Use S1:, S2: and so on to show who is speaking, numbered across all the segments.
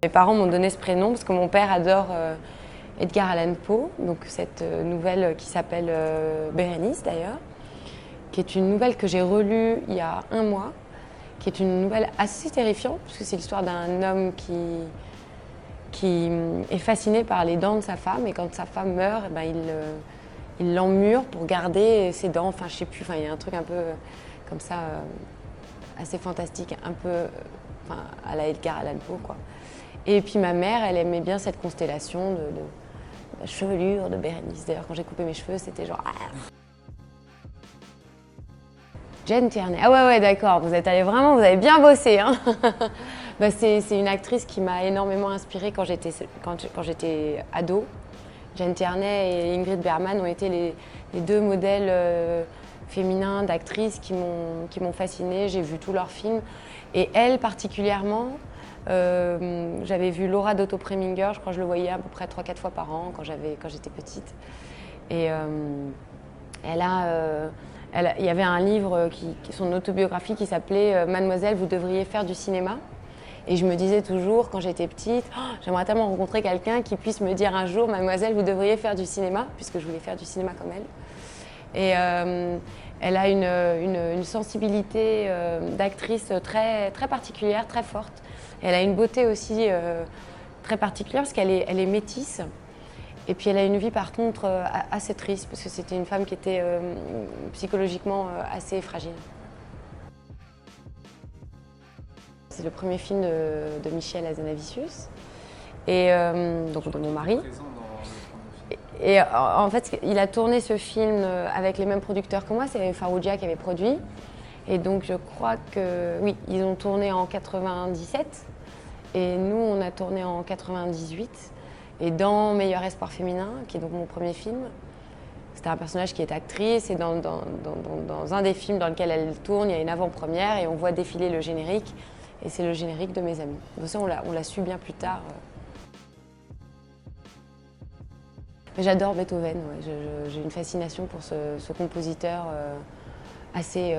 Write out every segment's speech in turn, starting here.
S1: Mes parents m'ont donné ce prénom parce que mon père adore Edgar Allan Poe, donc cette nouvelle qui s'appelle Bérénice d'ailleurs, qui est une nouvelle que j'ai relue il y a un mois, qui est une nouvelle assez terrifiante puisque c'est l'histoire d'un homme qui est fasciné par les dents de sa femme et quand sa femme meurt, eh ben, il l'emmure pour garder ses dents, enfin je sais plus, enfin, il y a un truc un peu comme ça, assez fantastique, un peu à la Edgar Allan Poe quoi. Et puis ma mère, elle aimait bien cette constellation de la chevelure de Bérénice. D'ailleurs, quand j'ai coupé mes cheveux, c'était genre... Jane Tierney. Ah ouais, d'accord, vous avez bien bossé. Hein. Bah, c'est une actrice qui m'a énormément inspirée quand j'étais ado. Jane Tierney et Ingrid Bergman ont été les deux modèles féminins d'actrices qui m'ont fascinée. J'ai vu tous leurs films. Et elle, particulièrement, j'avais vu Laura d'Otto Preminger, je crois que je le voyais à peu près 3-4 fois par an quand j'étais petite. Et il y avait un livre, son autobiographie, qui s'appelait Mademoiselle, vous devriez faire du cinéma. Et je me disais toujours, quand j'étais petite, oh, j'aimerais tellement rencontrer quelqu'un qui puisse me dire un jour, Mademoiselle, vous devriez faire du cinéma, puisque je voulais faire du cinéma comme elle. Et elle a une sensibilité d'actrice très, très particulière, très forte. Elle a une beauté aussi très particulière parce qu'elle est métisse. Et puis elle a une vie par contre assez triste parce que c'était une femme qui était psychologiquement assez fragile. C'est le premier film de Michel Hazanavicius, et donc de mon mari. Et en fait, il a tourné ce film avec les mêmes producteurs que moi, c'est Faroudia qui avait produit. Et donc je crois que, oui, ils ont tourné en 97 et nous on a tourné en 98. Et dans Meilleur espoir féminin, qui est donc mon premier film, c'était un personnage qui est actrice et dans un des films dans lequel elle tourne, il y a une avant-première et on voit défiler le générique. Et c'est le générique de Mes amis. De ça, on l'a su bien plus tard. J'adore Beethoven, ouais. J'ai une fascination pour ce compositeur assez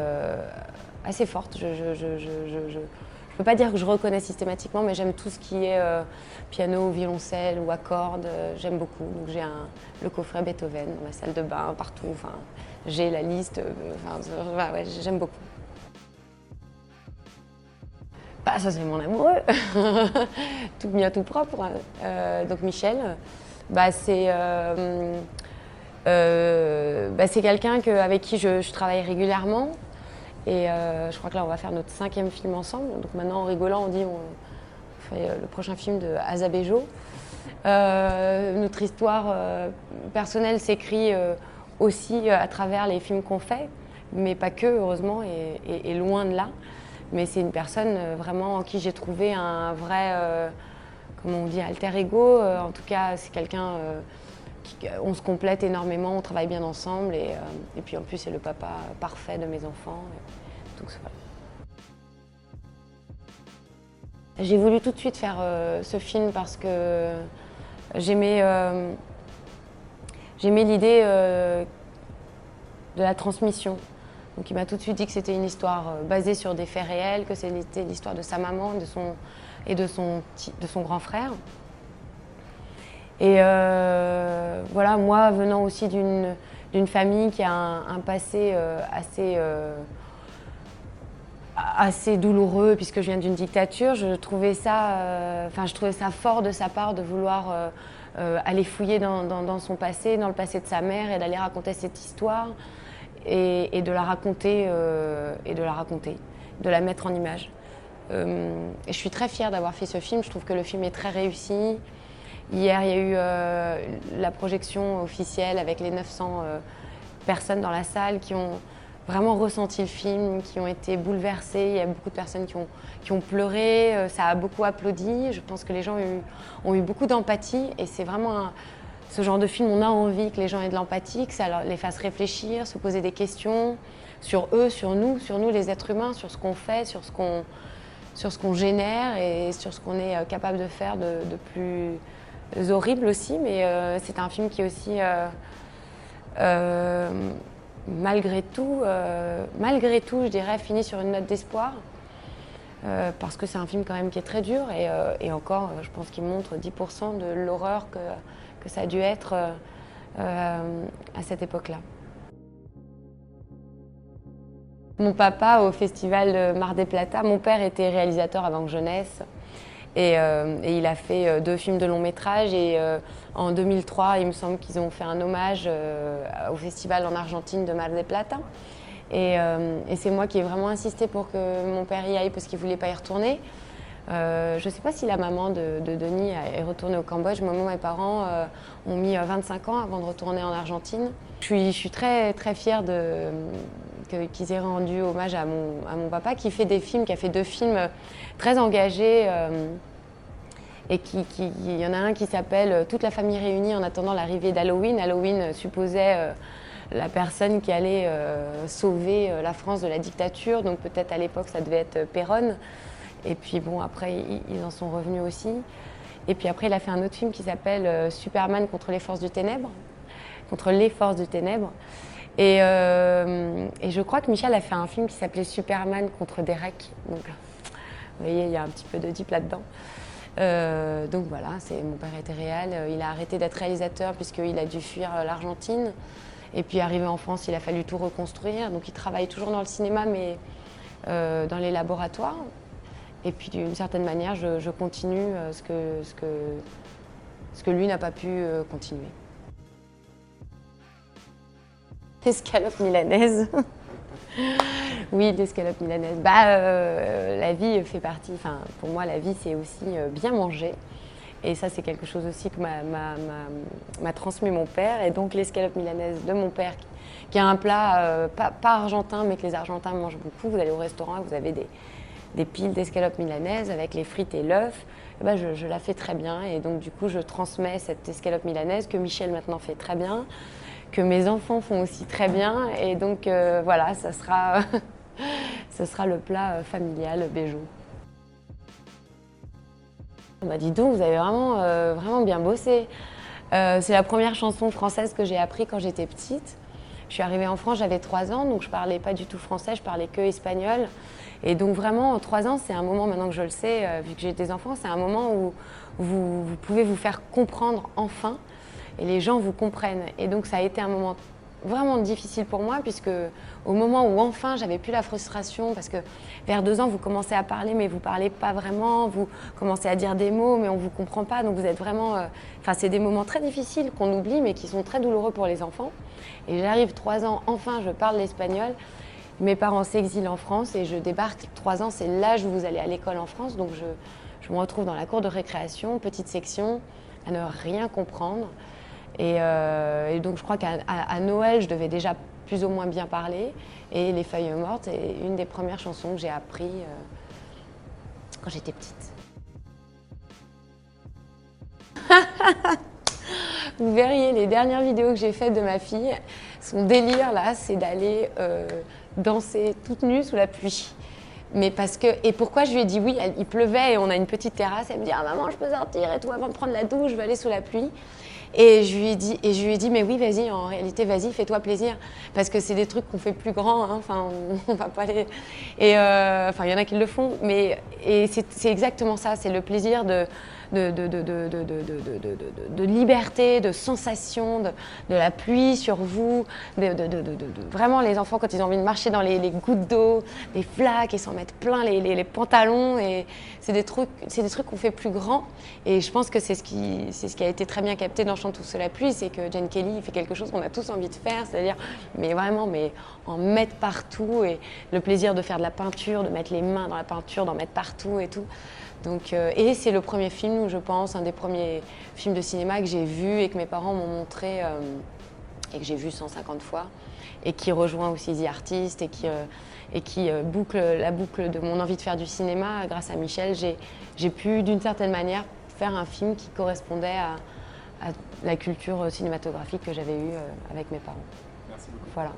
S1: forte. Je peux pas dire que je reconnais systématiquement, mais j'aime tout ce qui est piano, violoncelle ou accordes. J'aime beaucoup. Donc j'ai le coffret Beethoven dans ma salle de bain, partout. Enfin, j'ai la liste. Ouais, j'aime beaucoup. Bah, ça c'est mon amoureux, tout bien tout propre. Donc Michel, bah, c'est quelqu'un avec qui je travaille régulièrement. Et je crois que là on va faire notre 5e film ensemble. Donc maintenant en rigolant on dit on fait le prochain film de Asa Bejo. Notre histoire personnelle s'écrit aussi à travers les films qu'on fait, mais pas que heureusement et loin de là. Mais c'est une personne vraiment en qui j'ai trouvé un vrai, comment on dit, alter ego. En tout cas, c'est quelqu'un, on se complète énormément, on travaille bien ensemble. Et puis en plus, c'est le papa parfait de mes enfants. Donc, voilà. J'ai voulu tout de suite faire ce film parce que j'aimais l'idée de la transmission. Donc il m'a tout de suite dit que c'était une histoire basée sur des faits réels, que c'était l'histoire de sa maman et de son grand frère. Et voilà, moi venant aussi d'une famille qui a un passé assez douloureux puisque je viens d'une dictature, je trouvais ça fort de sa part de vouloir aller fouiller dans son passé, dans le passé de sa mère et d'aller raconter cette histoire. Et de la raconter, de la mettre en image. Et je suis très fière d'avoir fait ce film, je trouve que le film est très réussi. Hier, il y a eu la projection officielle avec les 900 personnes dans la salle qui ont vraiment ressenti le film, qui ont été bouleversées. Il y a beaucoup de personnes qui ont pleuré, ça a beaucoup applaudi. Je pense que les gens ont eu beaucoup d'empathie et c'est vraiment ce genre de film, on a envie que les gens aient de l'empathie, que ça les fasse réfléchir, se poser des questions sur eux, sur nous les êtres humains, sur ce qu'on fait, sur ce qu'on génère et sur ce qu'on est capable de faire de plus horrible aussi. Mais c'est un film qui est aussi, malgré tout, je dirais, finit sur une note d'espoir. parce que c'est un film quand même qui est très dur et encore, je pense qu'il montre 10% de l'horreur que ça a dû être à cette époque-là. Mon papa au festival Mar del Plata, mon père était réalisateur avant que je naisse et il a fait 2 films de long métrage et en 2003, il me semble qu'ils ont fait un hommage au festival en Argentine de Mar del Plata. Et c'est moi qui ai vraiment insisté pour que mon père y aille parce qu'il ne voulait pas y retourner. Je ne sais pas si la maman de Denis est retournée au Cambodge. Moi, mes parents ont mis 25 ans avant de retourner en Argentine. Je suis très, très fière qu'ils aient rendu hommage à mon papa qui fait des films, qui a fait 2 films très engagés. Et il y en a un qui s'appelle « Toute la famille réunie en attendant l'arrivée d'Halloween ». Halloween supposait la personne qui allait sauver la France de la dictature. Donc peut-être à l'époque, ça devait être Péronne. Et puis bon, après, ils en sont revenus aussi. Et puis après, il a fait un autre film qui s'appelle Superman contre les forces du ténèbre. Contre les forces du ténèbre. Et je crois que Michel a fait un film qui s'appelait Superman contre Derek. Donc, vous voyez, il y a un petit peu de deep là-dedans. Donc voilà, mon père était réal. Il a arrêté d'être réalisateur puisqu'il a dû fuir l'Argentine. Et puis arrivé en France, il a fallu tout reconstruire. Donc il travaille toujours dans le cinéma, mais dans les laboratoires. Et puis d'une certaine manière, je continue ce que lui n'a pas pu continuer. L'escalope milanaise. Oui, l'escalope milanaise. La vie fait partie, pour moi, la vie, c'est aussi bien manger. Et ça, c'est quelque chose aussi que m'a transmis mon père. Et donc, l'escalope milanaise de mon père, qui est un plat pas argentin, mais que les Argentins mangent beaucoup. Vous allez au restaurant et vous avez des piles d'escalope milanaise avec les frites et l'œuf. Je la fais très bien. Et donc, du coup, je transmets cette escalope milanaise que Michel maintenant fait très bien, que mes enfants font aussi très bien. Et donc, voilà, ça sera, ce sera le plat familial Béjot. On m'a dit donc, vous avez vraiment bien bossé. C'est la première chanson française que j'ai appris quand j'étais petite. Je suis arrivée en France, j'avais 3 ans, donc je parlais pas du tout français, je parlais que espagnol. Et donc vraiment, 3 ans, c'est un moment, maintenant que je le sais, vu que j'ai des enfants, c'est un moment où vous pouvez vous faire comprendre enfin, et les gens vous comprennent. Et donc ça a été un moment vraiment difficile pour moi, puisque au moment où enfin j'avais plus la frustration, parce que vers 2 ans vous commencez à parler mais vous parlez pas vraiment, vous commencez à dire des mots mais on vous comprend pas, donc vous êtes vraiment, c'est des moments très difficiles qu'on oublie mais qui sont très douloureux pour les enfants. Et j'arrive 3 ans, enfin je parle l'espagnol, mes parents s'exilent en France et je débarque 3 ans, c'est l'âge où vous allez à l'école en France, donc je me retrouve dans la cour de récréation, petite section, à ne rien comprendre. Et donc je crois qu'à Noël, je devais déjà plus ou moins bien parler. Et Les Feuilles mortes est une des premières chansons que j'ai appris quand j'étais petite. Vous verriez les dernières vidéos que j'ai faites de ma fille. Son délire là, c'est d'aller danser toute nue sous la pluie. Mais et pourquoi je lui ai dit oui, il pleuvait et on a une petite terrasse, elle me dit « Ah maman, je peux sortir et tout, avant de prendre la douche, je vais aller sous la pluie ». Et je lui ai dit mais oui, vas-y, en réalité, vas-y, fais-toi plaisir. Parce que c'est des trucs qu'on fait plus grands, hein, on va pas aller… Et il y en a qui le font, et c'est exactement ça, c'est le plaisir de liberté, de sensation, de la pluie sur vous, vraiment les enfants quand ils ont envie de marcher dans les gouttes d'eau, les flaques et s'en mettre plein les pantalons, et c'est des trucs qu'on fait plus grands, et je pense que c'est ce qui a été très bien capté dans Chantons sous la pluie, c'est que Gene Kelly fait quelque chose qu'on a tous envie de faire, c'est-à-dire mais en mettre partout, et le plaisir de faire de la peinture, de mettre les mains dans la peinture, d'en mettre partout et tout. Donc, et c'est le premier film, je pense, un des premiers films de cinéma que j'ai vu et que mes parents m'ont montré et que j'ai vu 150 fois, et qui rejoint aussi The Artist et qui boucle la boucle de mon envie de faire du cinéma. Grâce à Michel, j'ai pu d'une certaine manière faire un film qui correspondait à la culture cinématographique que j'avais eue avec mes parents.
S2: Merci beaucoup.
S1: Voilà.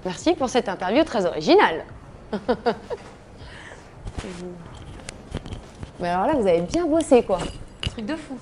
S1: Merci pour cette interview très originale. Mais alors là, vous avez bien bossé, quoi. Truc de fou.